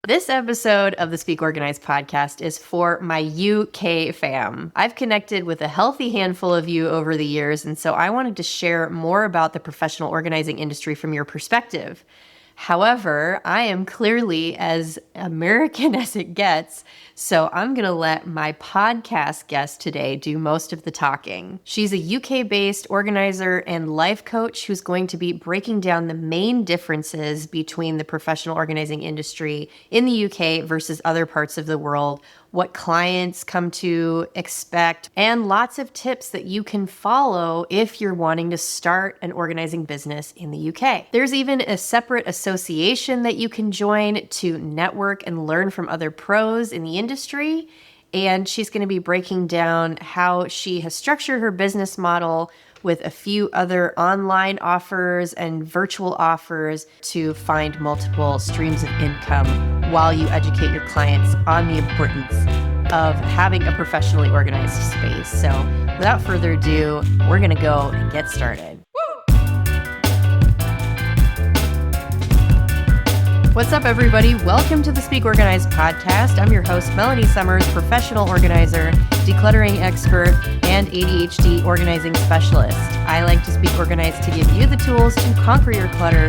This episode of the Speak Organized podcast is for my UK fam. I've connected with a healthy handful of you over the years, and so I wanted to share more about the professional organizing industry from your perspective. However, I am clearly as American as it gets, so I'm going to let my podcast guest today do most of the talking. She's a UK-based organizer and life coach who's going to be breaking down the main differences between the professional organizing industry in the UK versus other parts of the world, what clients come to expect, and lots of tips that you can follow if you're wanting to start an organizing business in the UK. There's even a separate association that you can join to network and learn from other pros in the industry. And she's going to be breaking down how she has structured her business model with a few other online offers and virtual offers to find multiple streams of income while you educate your clients on the importance of having a professionally organized space. So without further ado, we're going to go and get started. What's up, everybody? Welcome to the Speak Organized podcast. I'm your host, Melanie Summers, professional organizer, decluttering expert, and ADHD organizing specialist. I like to speak organized to give you the tools to conquer your clutter,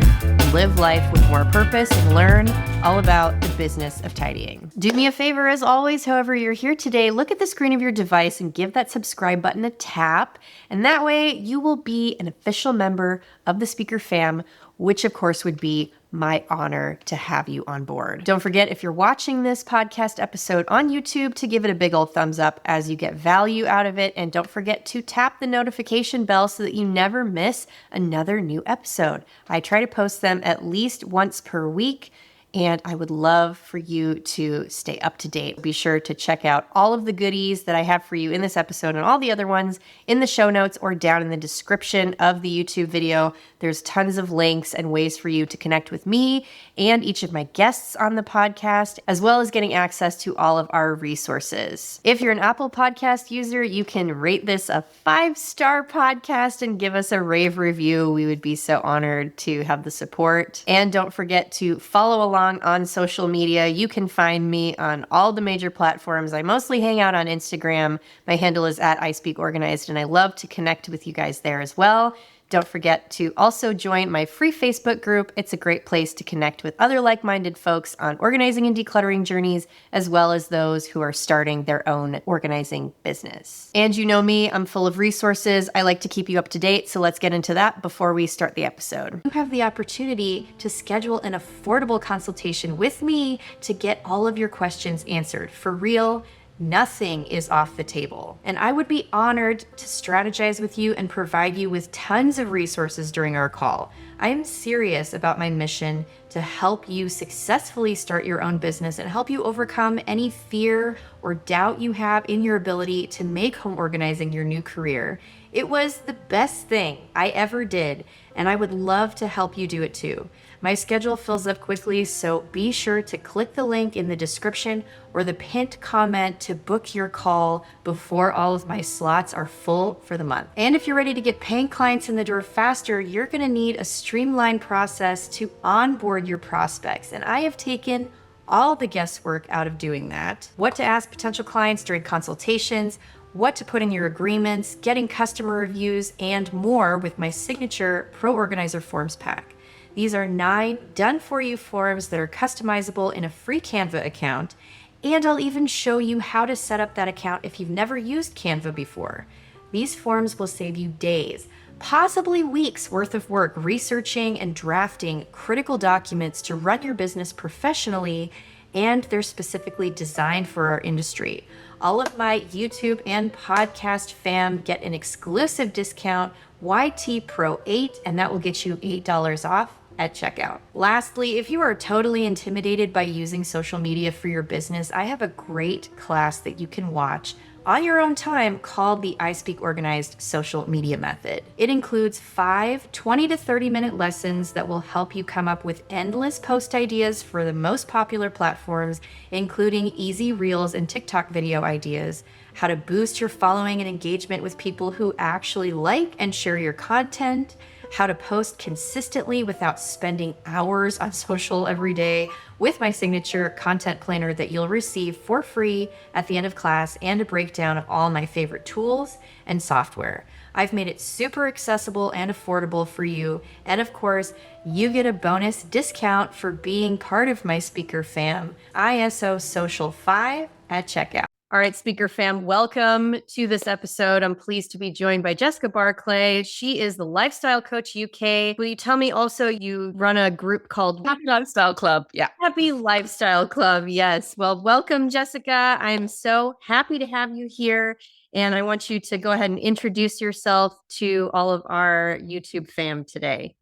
live life with more purpose, and learn all about the business of tidying. Do me a favor, as always, however you're here today, look at the screen of your device and give that subscribe button a tap, and that way you will be an official member of the Speaker Fam, which of course would be my honor to have you on board. Don't forget, if you're watching this podcast episode on YouTube, to give it a big old thumbs up as you get value out of it. And don't forget to tap the notification bell so that you never miss another new episode. I try to post them at least once per week, and I would love for you to stay up to date. Be sure to check out all of the goodies that I have for you in this episode and all the other ones in the show notes or down in the description of the YouTube video. There's tons of links and ways for you to connect with me and each of my guests on the podcast, as well as getting access to all of our resources. If you're an Apple Podcast user, you can rate this a 5-star podcast and give us a rave review. We would be so honored to have the support. And don't forget to follow along on social media. You can find me on all the major platforms. I mostly hang out on Instagram. My handle is @ISpeakOrganized, and I love to connect with you guys there as well. Don't forget to also join my free Facebook group. It's a great place to connect with other like-minded folks on organizing and decluttering journeys, as well as those who are starting their own organizing business. And you know me, I'm full of resources. I like to keep you up to date, so let's get into that before we start the episode. You have the opportunity to schedule an affordable consultation with me to get all of your questions answered for real. Nothing is off the table. And I would be honored to strategize with you and provide you with tons of resources during our call. I am serious about my mission to help you successfully start your own business and help you overcome any fear or doubt you have in your ability to make home organizing your new career. It was the best thing I ever did, and I would love to help you do it too. My schedule fills up quickly, so be sure to click the link in the description or the pinned comment to book your call before all of my slots are full for the month. And if you're ready to get paying clients in the door faster, you're going to need a streamlined process to onboard your prospects. And I have taken all the guesswork out of doing that. What to ask potential clients during consultations, what to put in your agreements, getting customer reviews, and more with my signature Pro Organizer Forms pack. These are 9 done-for-you forms that are customizable in a free Canva account, and I'll even show you how to set up that account if you've never used Canva before. These forms will save you days, possibly weeks worth of work researching and drafting critical documents to run your business professionally, and they're specifically designed for our industry. All of my YouTube and podcast fam get an exclusive discount, YT Pro 8, and that will get you $8 off at checkout. Lastly, if you are totally intimidated by using social media for your business, I have a great class that you can watch on your own time called the I Speak Organized Social Media Method. It includes 5 20 to 30 minute lessons that will help you come up with endless post ideas for the most popular platforms, including easy Reels and TikTok video ideas, how to boost your following and engagement with people who actually like and share your content, how to post consistently without spending hours on social every day with my signature content planner that you'll receive for free at the end of class, and a breakdown of all my favorite tools and software. I've made it super accessible and affordable for you. And of course, you get a bonus discount for being part of my speaker fam, ISO Social 5 at checkout. All right, speaker fam, welcome to this episode. I'm pleased to be joined by Jessica Barclay. She is the Lifestyle Coach UK. Will you tell me also you run a group called Happy Lifestyle Club? Yeah. Happy Lifestyle Club. Yes. Well, welcome, Jessica. I'm so happy to have you here. And I want you to go ahead and introduce yourself to all of our YouTube fam today.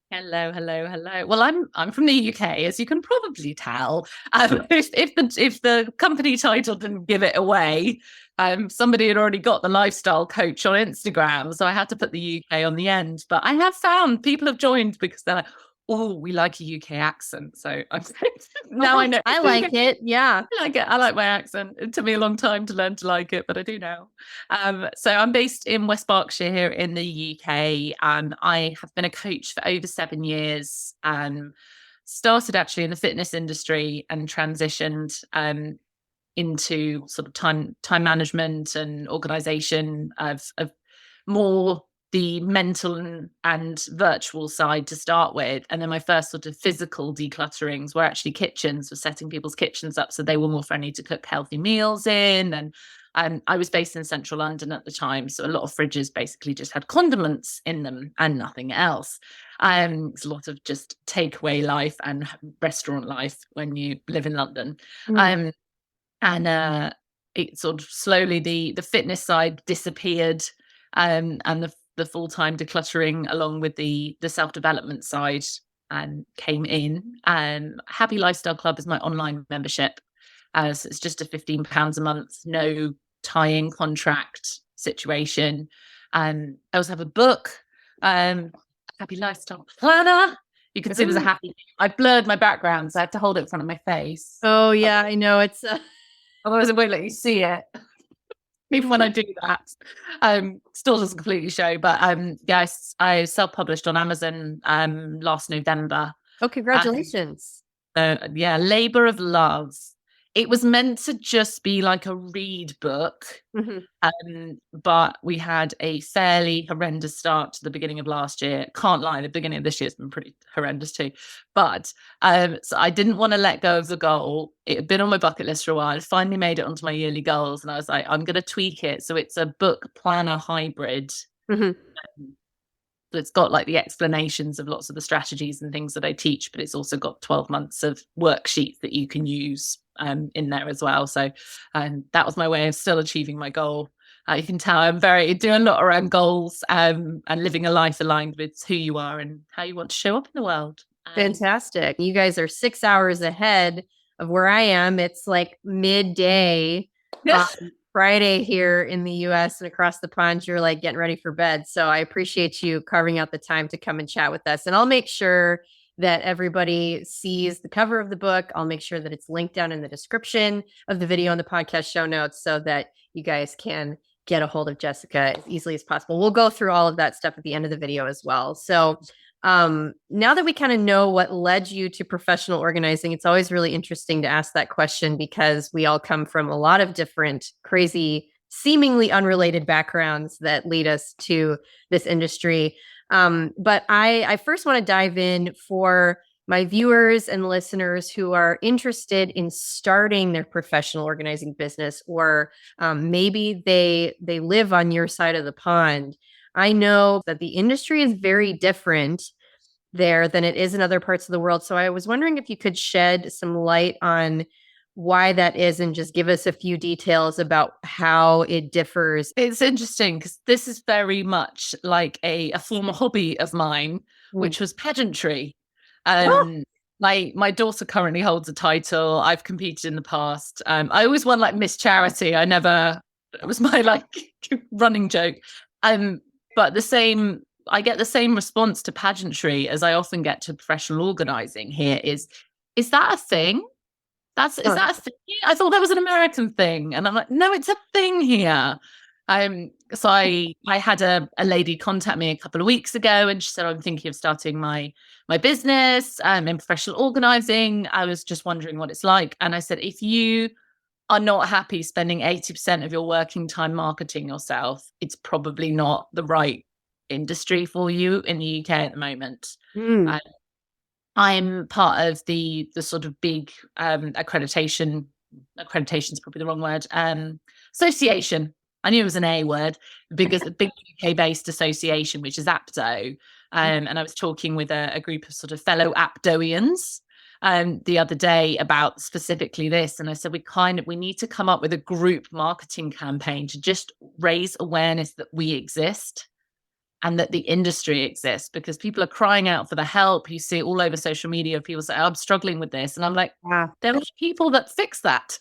Hello. Well, I'm from the UK, as you can probably tell. If the company title didn't give it away, somebody had already got the Lifestyle Coach on Instagram, so I had to put the UK on the end. But I have found people have joined because they're like, "Oh, we like a UK accent." So I'm now I know. I like it. Yeah, I like it. I like my accent. It took me a long time to learn to like it, but I do now. So I'm based in West Berkshire here in the UK, and I have been a coach for over 7 years. Started actually in the fitness industry and transitioned into sort of time management and organization of more the mental and virtual side to start with. And then my first sort of physical declutterings were actually kitchens, were setting people's kitchens up so they were more friendly to cook healthy meals in. And I was based in central London at the time, so a lot of fridges basically just had condiments in them and nothing else. It's a lot of just takeaway life and restaurant life when you live in London. And it sort of slowly the fitness side disappeared, and the full-time decluttering along with the self-development side came in. And Happy Lifestyle Club is my online membership. So it's just a £15 a month, no tie-in contract situation. I also have a book, Happy Lifestyle Planner. You can see there's a happy. I blurred my background, so I have to hold it in front of my face. Oh yeah, I know it's. Otherwise, it won't let you see it. Even when I do that, still doesn't completely show. But yes, I self-published on Amazon last November. Oh, congratulations! Yeah, labor of love. It was meant to just be like a read book, but we had a fairly horrendous start to the beginning of last year. Can't lie, the beginning of this year has been pretty horrendous too. But so I didn't want to let go of the goal. It had been on my bucket list for a while. I finally made it onto my yearly goals, and I was like, I'm going to tweak it. So it's a book planner hybrid. So it's got like the explanations of lots of the strategies and things that I teach, but it's also got 12 months of worksheets that you can use in there as well. So that was my way of still achieving my goal. You can tell I'm doing a lot around goals and living a life aligned with who you are and how you want to show up in the world. Fantastic. You guys are 6 hours ahead of where I am. It's like midday. Friday here in the US, and across the pond, you're like getting ready for bed. So I appreciate you carving out the time to come and chat with us. And I'll make sure that everybody sees the cover of the book. I'll make sure that it's linked down in the description of the video and the podcast show notes so that you guys can get a hold of Jessica as easily as possible. We'll go through all of that stuff at the end of the video as well. So now that we kind of know what led you to professional organizing, it's always really interesting to ask that question because we all come from a lot of different crazy, seemingly unrelated backgrounds that lead us to this industry. But I first want to dive in for my viewers and listeners who are interested in starting their professional organizing business, or maybe they live on your side of the pond. I know that the industry is very different there than it is in other parts of the world. So I was wondering if you could shed some light on why that is and just give us a few details about how it differs. It's interesting because this is very much like a former hobby of mine, which was pageantry. My daughter currently holds a title. I've competed in the past. I always won like Miss Charity. It was my like running joke. But I get the same response to pageantry as I often get to professional organizing here is that a thing? Is that a thing? I thought that was an American thing. And I'm like, no, it's a thing here. So I had a lady contact me a couple of weeks ago, and she said, I'm thinking of starting my business in professional organizing. I was just wondering what it's like. And I said, if you are not happy spending 80% of your working time marketing yourself, it's probably not the right industry for you in the UK at the moment. Mm. I'm part of the sort of big accreditation is probably the wrong word, association. I knew it was an A word, the big UK based association, which is APDO. And I was talking with a group of sort of fellow APDOians the other day about specifically this. And I said, we need to come up with a group marketing campaign to just raise awareness that we exist and that the industry exists, because people are crying out for the help. You see it all over social media. People say, I'm struggling with this. And I'm like, Ah, there are people that fix that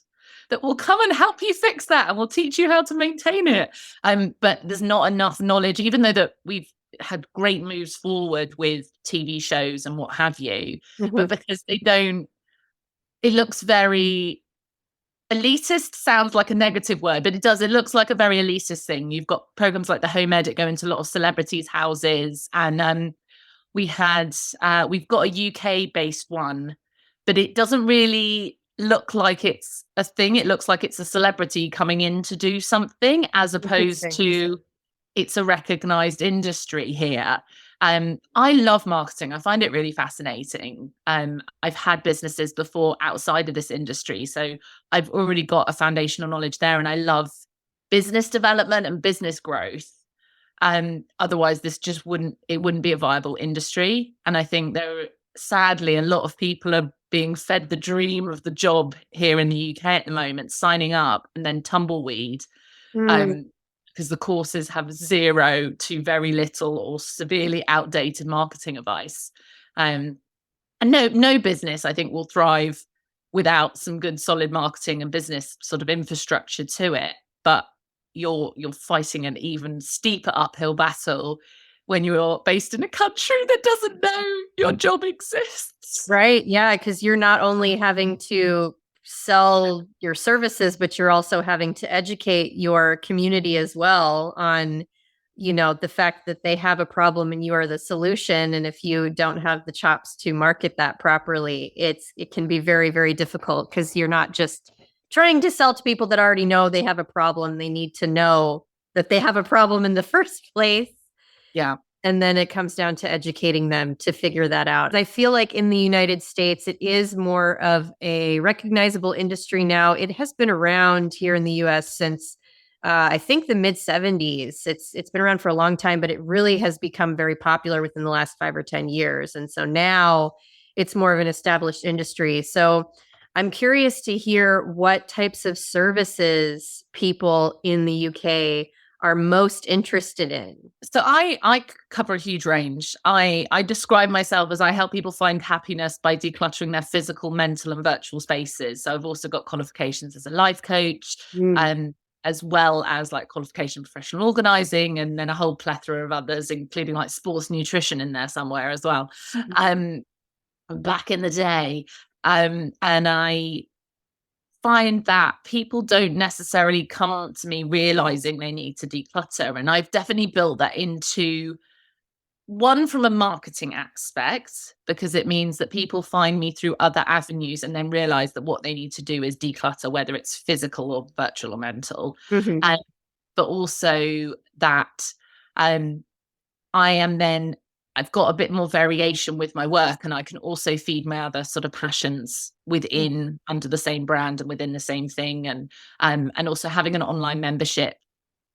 will come and help you fix that and will teach you how to maintain it. But there's not enough knowledge, even though that we've had great moves forward with TV shows and what have you, but mhm. because it looks very elitist. Sounds like a negative word, but it looks like a very elitist thing. You've got programs like the Home Edit go into a lot of celebrities' houses, and we've got a UK based one, but it doesn't really look like it's a thing. It looks like it's a celebrity coming in to do something, as opposed Interesting. to it's a recognized industry here. I love marketing. I find it really fascinating. I've had businesses before outside of this industry, so I've already got a foundational knowledge there, and I love business development and business growth. Otherwise, it wouldn't be a viable industry. And I think sadly, a lot of people are being fed the dream of the job here in the UK at the moment, signing up and then tumbleweed. Mm. Um, because the courses have zero to very little or severely outdated marketing advice. And no business, I think, will thrive without some good solid marketing and business sort of infrastructure to it. But you're fighting an even steeper uphill battle when you're based in a country that doesn't know your job exists. Right. Yeah. Because you're not only having to sell your services, but you're also having to educate your community as well on, the fact that they have a problem and you are the solution. And if you don't have the chops to market that properly, it can be very, very difficult, because you're not just trying to sell to people that already know they have a problem. They need to know that they have a problem in the first place. Yeah. And then it comes down to educating them to figure that out. I feel like in the United States, it is more of a recognizable industry now. It has been around here in the US since I think the mid 70s. It's been around for a long time, but it really has become very popular within the last 5 or 10 years. And so now it's more of an established industry. So I'm curious to hear what types of services people in the UK are most interested in. So I cover a huge range. I describe myself as I help people find happiness by decluttering their physical, mental, and virtual spaces. So I've also got qualifications as a life coach, Mm. as well as like qualification in professional organizing, and then a whole plethora of others, including like sports nutrition in there somewhere as well. Back in the day. And I find that people don't necessarily come to me realizing they need to declutter. And I've definitely built that into one from a marketing aspect, because it means that people find me through other avenues and then realize that what they need to do is declutter, whether it's physical or virtual or mental. Mhm. And but also that um I am then I've got a bit more variation with my work, and I can also feed my other sort of passions within under the same brand and within the same thing. And also having an online membership,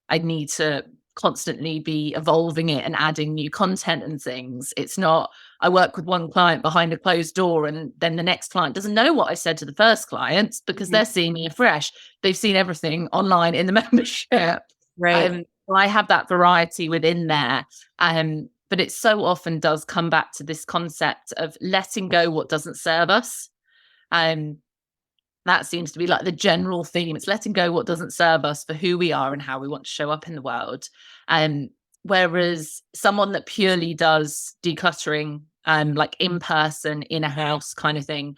I need to constantly be evolving it and adding new content and things. It's not I work with one client behind a closed door and then the next client doesn't know what I said to the first client, because Mhm. they're seeing me afresh. They've seen everything online in the membership. Right. So I have that variety within there. But it so often does come back to this concept of letting go what doesn't serve us. Um, that seems to be like the general theme. It's letting go what doesn't serve us for who we are and how we want to show up in the world. Whereas someone that purely does decluttering, like in person, in a house kind of thing,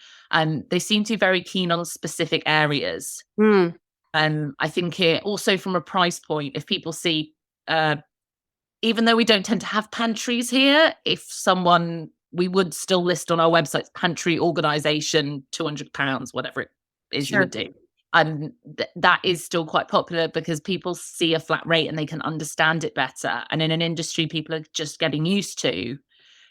they seem to be very keen on specific areas. Mm. I think it also from a price point, if people see even though we don't tend to have pantries here, we would still list on our website pantry organisation, £200, whatever it is you would do. And that is still quite popular because people see a flat rate and they can understand it better. And in an industry people are just getting used to,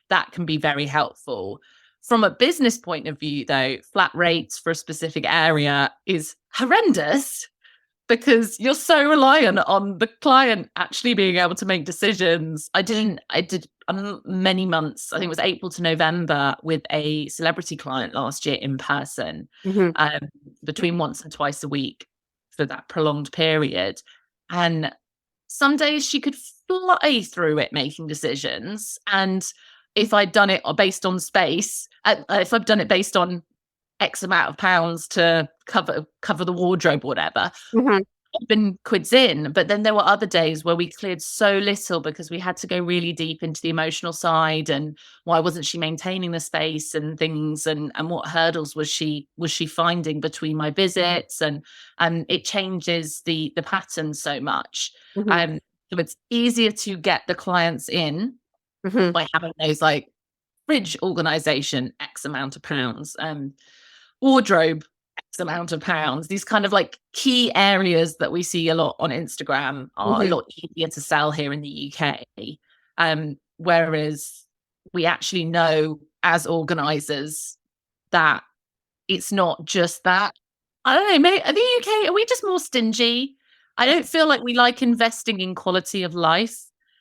that can be very helpful. From a business point of view, though, flat rates for a specific area is horrendous because you're so reliant on the client actually being able to make decisions. I did many months, I think it was April to November, with a celebrity client last year in person, between once and twice a week for that prolonged period. And some days she could fly through it making decisions. And if I'd done it based on space, if I've done it based on X amount of pounds to cover the wardrobe or whatever, I've been quids in. But then there were other days where we cleared so little because we had to go really deep into the emotional side and why wasn't she maintaining the space and things, and what hurdles was she finding between my visits, and it changes the pattern so much. So it's easier to get the clients in by having those like fridge organization, X amount of pounds, wardrobe, X amount of pounds. These kind of like key areas that we see a lot on Instagram are a lot easier to sell here in the UK. Whereas we actually know as organizers that it's not just that. I don't know, maybe in the UK, are we just more stingy? I don't feel like we like investing in quality of life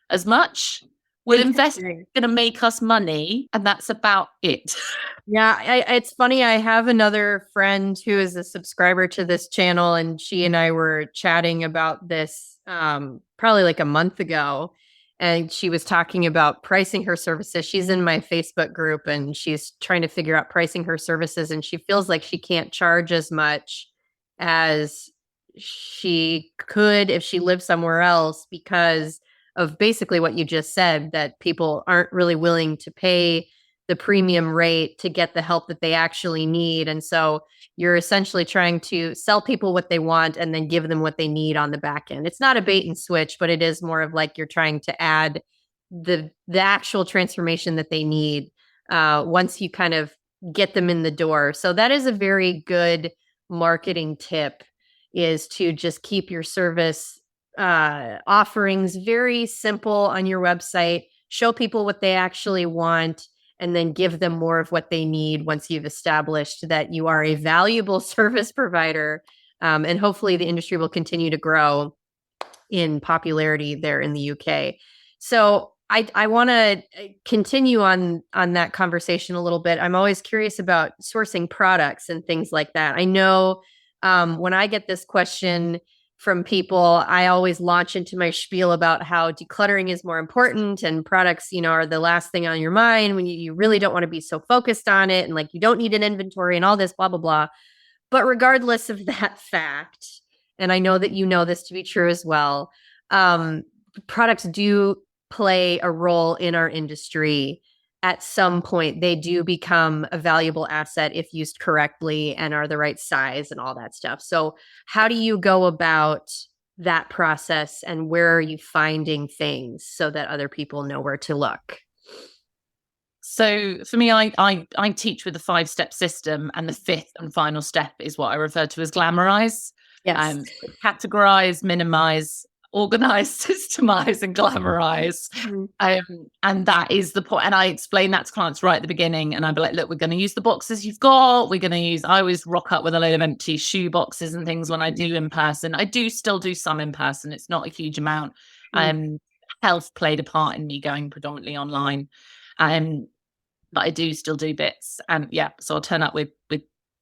as much. We'll invest, going to make us money, and that's about it. Yeah, it's funny. I have another friend who is a subscriber to this channel, and she and I were chatting about this probably like a month ago. And she was talking about pricing her services. She's in my Facebook group and she's trying to figure out pricing her services. And she feels like she can't charge as much as she could if she lived somewhere else because of basically what you just said, that people aren't really willing to pay the premium rate to get the help that they actually need. And so you're essentially trying to sell people what they want and then give them what they need on the back end. It's not a bait and switch, but it is more of like you're trying to add the actual transformation that they need once you kind of get them in the door. So that is a very good marketing tip, is to just keep your service offerings very simple on your website, show people what they actually want, and then give them more of what they need once you've established that you are a valuable service provider. And hopefully the industry will continue to grow in popularity there in the UK. So I want to continue on that conversation a little bit. I'm always curious about sourcing products and things like that. I know when I get this question from people, I always launch into my spiel about how decluttering is more important and products, are the last thing on your mind when you really don't want to be so focused on it. And like, you don't need an inventory and all this, blah, blah, blah. But regardless of that fact, and I know that you know this to be true as well, products do play a role in our industry. At some point, they do become a valuable asset if used correctly and are the right size and all that stuff. So how do you go about that process, and where are you finding things so that other people know where to look? So for me, I teach with a 5-step system, and the 5th and final step is what I refer to as glamorize. Yes. Categorize, minimize, organize, systemize, and glamorize. And that is the point. And I explain that to clients right at the beginning. And I'd be like, look, we're going to use the boxes you've got. I always rock up with a load of empty shoe boxes and things when I do in person. I do still do some in person. It's not a huge amount. Health played a part in me going predominantly online. But I do still do bits. And so I'll turn up with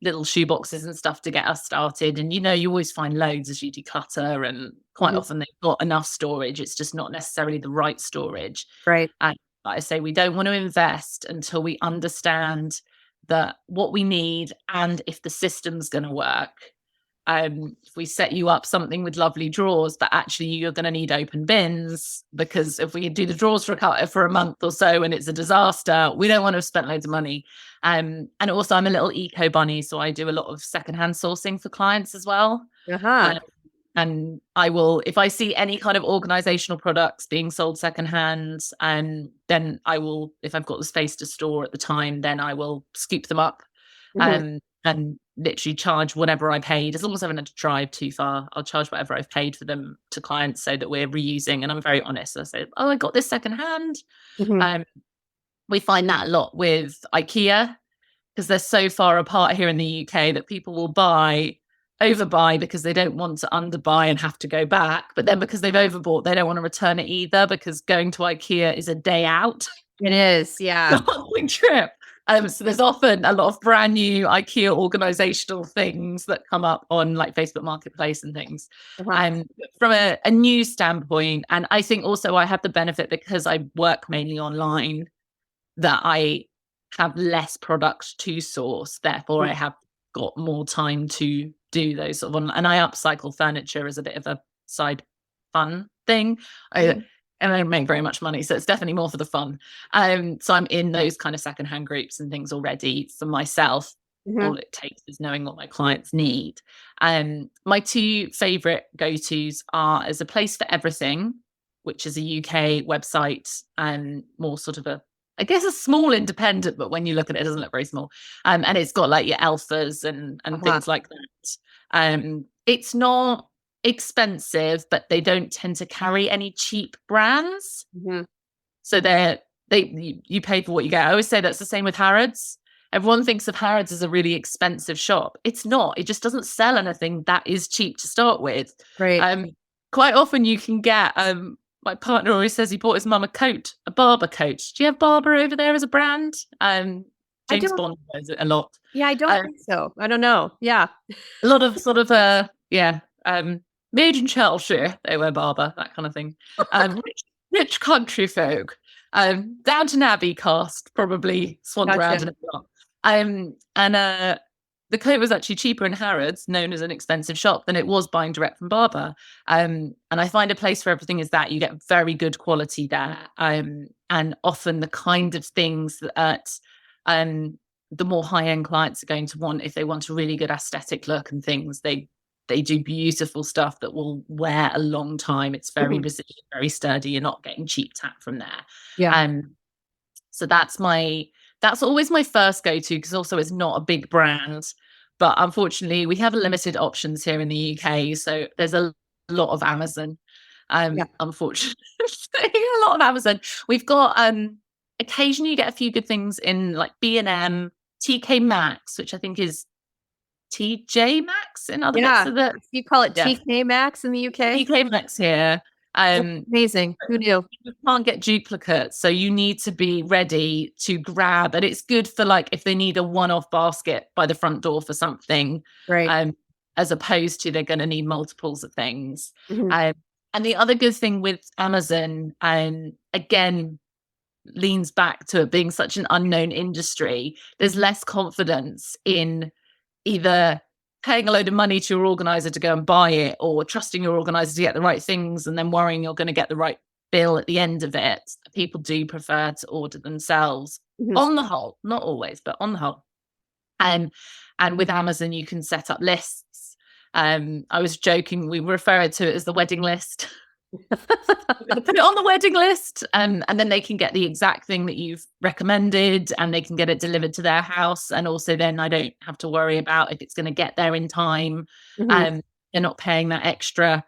little shoe boxes and stuff to get us started. And you always find loads as you declutter, and quite often they've got enough storage. It's just not necessarily the right storage. Right. And like I say, we don't want to invest until we understand that what we need and if the system's going to work. If we set you up something with lovely drawers, but actually you're going to need open bins, because if we do the drawers for a month or so and it's a disaster, we don't want to have spent loads of money. And also I'm a little eco bunny, so I do a lot of secondhand sourcing for clients as well. and I will, if I see any kind of organizational products being sold secondhand, and then I will, if I've got the space to store at the time, then I will scoop them up and literally charge whatever I paid. As long as I haven't had to drive too far, I'll charge whatever I've paid for them to clients so that we're reusing. And I'm very honest. I say, oh, I got this secondhand. Mhm. We find that a lot with IKEA because they're so far apart here in the UK that people will overbuy because they don't want to underbuy and have to go back. But then because they've overbought, they don't want to return it either because going to IKEA is a day out. It is, yeah. The whole trip. So there's often a lot of brand new IKEA organizational things that come up on like Facebook Marketplace and things. Uh-huh. From a new standpoint, and I think also I have the benefit because I work mainly online that I have less products to source. Therefore, I have got more time to do those sort of and I upcycle furniture as a bit of a side fun thing. And I don't make very much money, so it's definitely more for the fun. So I'm in those kind of secondhand groups and things already for myself. All it takes is knowing what my clients need. My two favorite go-tos are as a place for everything, which is a UK website and more sort of I guess a small independent, but when you look at it, it doesn't look very small. And it's got like your alphas and things like that. It's not expensive, but they don't tend to carry any cheap brands. So you pay for what you get. I always say that's the same with Harrods. Everyone thinks of Harrods as a really expensive shop. It's not. It just doesn't sell anything that is cheap to start with. Right. Quite often you can get my partner always says he bought his mum a Barber coat. Do you have Barber over there as a brand? James Bond does it a lot. Yeah, I don't think so. I don't know. Yeah. A lot of sort of made in Chelsea, they wear Barber, that kind of thing. Rich country folk. Downton Abbey cast, probably Swan Brand and everything. The coat was actually cheaper in Harrods, known as an expensive shop, than it was buying direct from Barber. And I find a place for everything is that you get very good quality there. And often the kind of things that the more high-end clients are going to want, if they want a really good aesthetic look and things, they do beautiful stuff that will wear a long time. It's very resilient, very sturdy. You're not getting cheap tap from there. Yeah. So that's always my first go-to because also it's not a big brand. But unfortunately, we have limited options here in the UK. So there's a lot of Amazon. Unfortunately, a lot of Amazon. We've got occasionally you get a few good things in like B&M, TK Maxx, which I think is TJ Maxx in other bits of the. You call it TK Maxx in the UK? TK Maxx here. Amazing. Who knew? You can't get duplicates, so you need to be ready to grab. And it's good for like if they need a one-off basket by the front door for something, right? As opposed to they're going to need multiples of things. And the other good thing with Amazon, again, leans back to it being such an unknown industry. There's less confidence in either paying a load of money to your organizer to go and buy it or trusting your organizer to get the right things and then worrying you're going to get the right bill at the end of it. People do prefer to order themselves on the whole, not always, but on the whole. And with Amazon, you can set up lists. I was joking, we refer to it as the wedding list. Put it on the wedding list and then they can get the exact thing that you've recommended and they can get it delivered to their house. And also then I don't have to worry about if it's going to get there in time. They're not paying that extra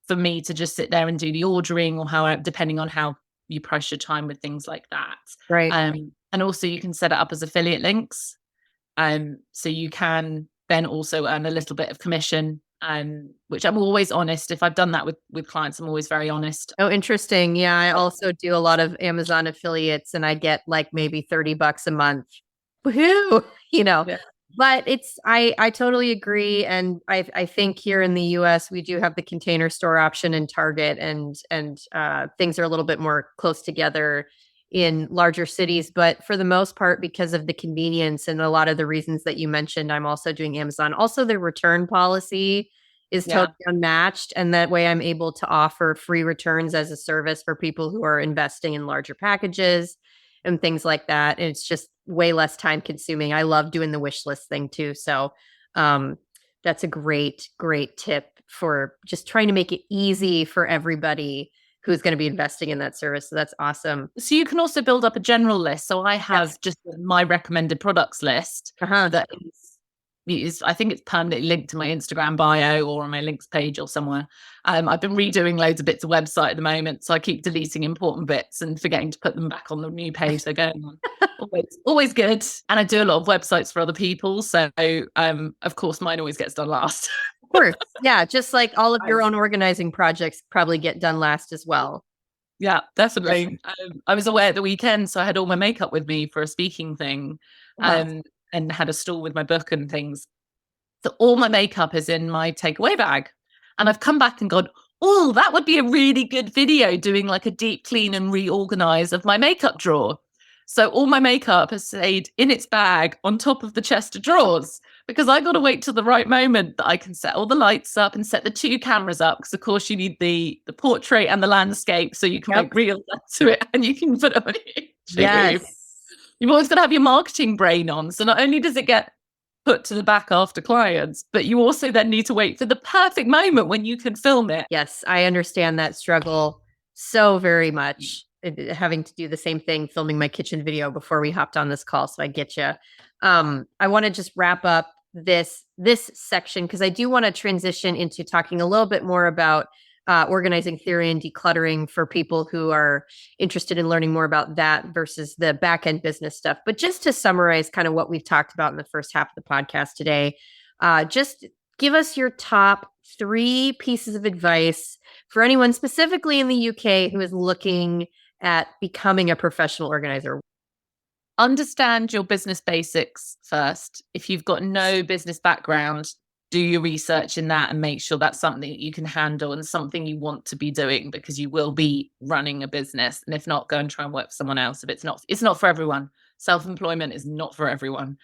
for me to just sit there and do the ordering or however, depending on how you price your time with things like that. Right. And also you can set it up as affiliate links. So you can then also earn a little bit of commission. Which I'm always honest. If I've done that with clients, I'm always very honest. Oh, interesting. Yeah, I also do a lot of Amazon affiliates and I get like maybe $30 a month. Woohoo! But I totally agree. And I think here in the US, we do have the Container Store option in Target and things are a little bit more close together in larger cities. But for the most part, because of the convenience and a lot of the reasons that you mentioned, I'm also doing Amazon. Also, the return policy is totally unmatched. And that way I'm able to offer free returns as a service for people who are investing in larger packages and things like that. And it's just way less time consuming. I love doing the wish list thing too. So that's a great tip for just trying to make it easy for everybody who's going to be investing in that service. So that's awesome. So you can also build up a general list. So I have Yes. just my recommended products list that is, I think it's permanently linked to my Instagram bio or on my links page or somewhere. I've been redoing loads of bits of website at the moment, so I keep deleting important bits and forgetting to put them back on the new page they're going on. Always good. And I do a lot of websites for other people, so of course mine always gets done last. Of course. Yeah, just like all of your own organizing projects probably get done last as well. Yeah, definitely. I was away at the weekend, so I had all my makeup with me for a speaking thing, and had a stall with my book and things. So all my makeup is in my takeaway bag. And I've come back and gone, oh, that would be a really good video doing like a deep clean and reorganize of my makeup drawer. So all my makeup has stayed in its bag on top of the chest of drawers because I got to wait till the right moment that I can set all the lights up and set the 2 cameras up. Because of course you need the portrait and the landscape so you can make reels to it and you can put it on YouTube. Yes. You've always got to have your marketing brain on. So not only does it get put to the back after clients, but you also then need to wait for the perfect moment when you can film it. Yes, I understand that struggle so very much. Having to do the same thing, filming my kitchen video before we hopped on this call. So I get you. I want to just wrap up this section because I do want to transition into talking a little bit more about organizing theory and decluttering for people who are interested in learning more about that versus the back end business stuff. But just to summarize kind of what we've talked about in the first half of the podcast today, just give us your top 3 pieces of advice for anyone specifically in the UK who is looking at becoming a professional organizer. Understand your business basics first. If you've got no business background, do your research in that and make sure that's something that you can handle and something you want to be doing because you will be running a business. And if not, go and try and work for someone else. If it's not for everyone. Self-employment is not for everyone.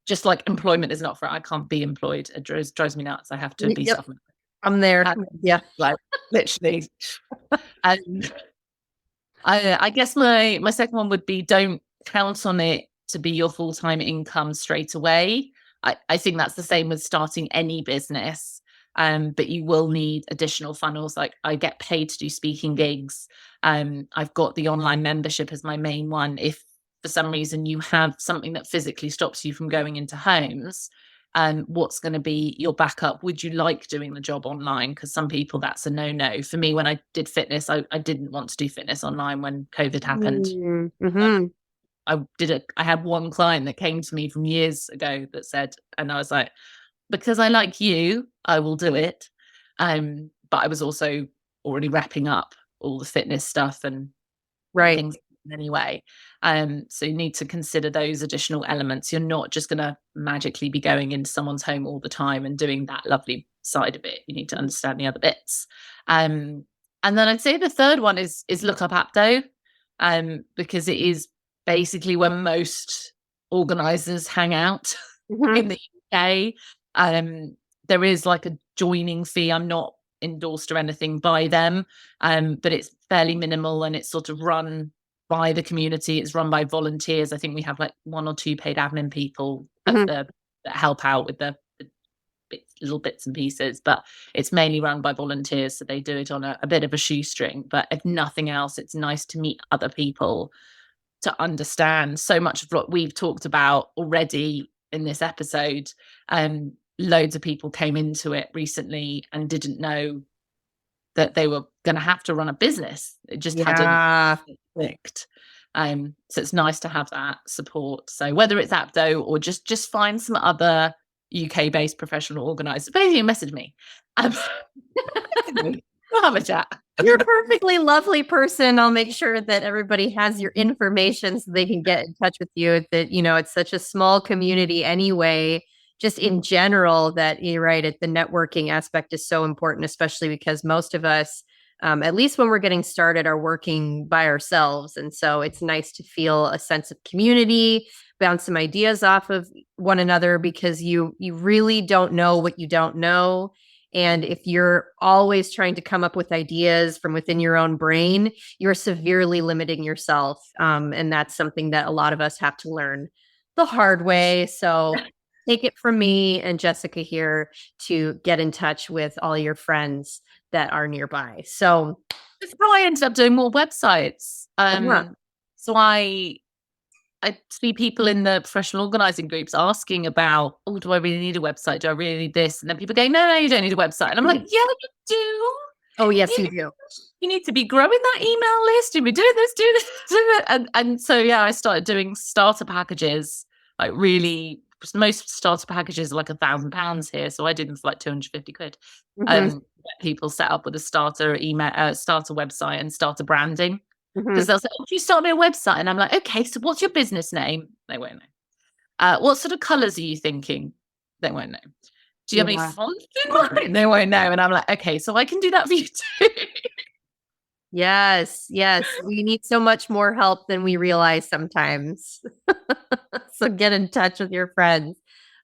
Just like employment is not for, I can't be employed. It drives me nuts. I have to be self-employed. I'm there. Yeah. Like literally. I guess my second one would be don't count on it to be your full-time income straight away. I think that's the same with starting any business. But you will need additional funnels. Like I get paid to do speaking gigs. I've got the online membership as my main one. If for some reason you have something that physically stops you from going into homes, what's going to be your backup? Would you like doing the job online? Because some people that's a no. For me, when I did fitness, I didn't want to do fitness online when COVID happened. I had one client that came to me from years ago that said, and I was like, because I like you, I will do it. But I was also already wrapping up all the fitness stuff and things anyway. So you need to consider those additional elements. You're not just going to magically be going into someone's home all the time and doing that lovely side of it. You need to understand the other bits. And then I'd say the third one is look up Apto, because it is basically where most organizers hang out in the UK. There is like a joining fee. I'm not endorsed or anything by them, but it's fairly minimal and it's sort of run by the community. It's run by volunteers. I think we have like 1 or 2 paid admin people that help out with the little bits and pieces, but it's mainly run by volunteers. So they do it on a bit of a shoestring. But if nothing else, it's nice to meet other people to understand so much of what we've talked about already in this episode. Loads of people came into it recently and didn't know that they were going to have to run a business. It just hadn't clicked. So it's nice to have that support. So whether it's Apto or just find some other UK-based professional organisers, basically message me. We'll have a chat. You're a perfectly lovely person. I'll make sure that everybody has your information so they can get in touch with you. That, it's such a small community anyway, just in general, that you're right. The networking aspect is so important, especially because most of us, at least when we're getting started, are working by ourselves. And so it's nice to feel a sense of community, bounce some ideas off of one another, because you really don't know what you don't know. And if you're always trying to come up with ideas from within your own brain, you're severely limiting yourself. And that's something that a lot of us have to learn the hard way. So take it from me and Jessica here to get in touch with all your friends that are nearby. So That's how I ended up doing more websites. uh-huh. So I see people in the professional organizing groups asking about, oh, do I really need a website? Do I really need this? And then people going, no, you don't need a website. And I'm like, yeah, you do. Oh, yes, You, you do. you need to be growing that email list. You be doing this, do this, do it. And so yeah, I started doing starter packages, like really. Most starter packages are like £1,000 here, so I do them for like 250 quid. Mhm, Get people set up with a starter email, starter website, and starter branding. mhm. Because they'll say, "Oh, can you start me a website?" And I'm like, "Okay, so what's your business name?" They won't know. What sort of colours are you thinking? They won't know. Do you have any Yeah. fonts in mind? They won't know. And I'm like, "Okay, so I can do that for you too." Yes, yes. We need so much more help than we realize sometimes. So get in touch with your friends.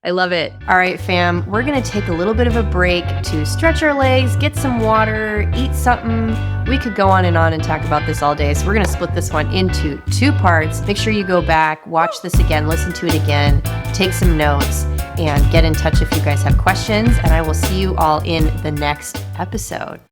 I love it. All right, fam, we're going to take a little bit of a break to stretch our legs, get some water, eat something. We could go on and talk about this all day. So we're going to split this one into 2 parts. Make sure you go back, watch this again, listen to it again, take some notes, and get in touch if you guys have questions. And I will see you all in the next episode.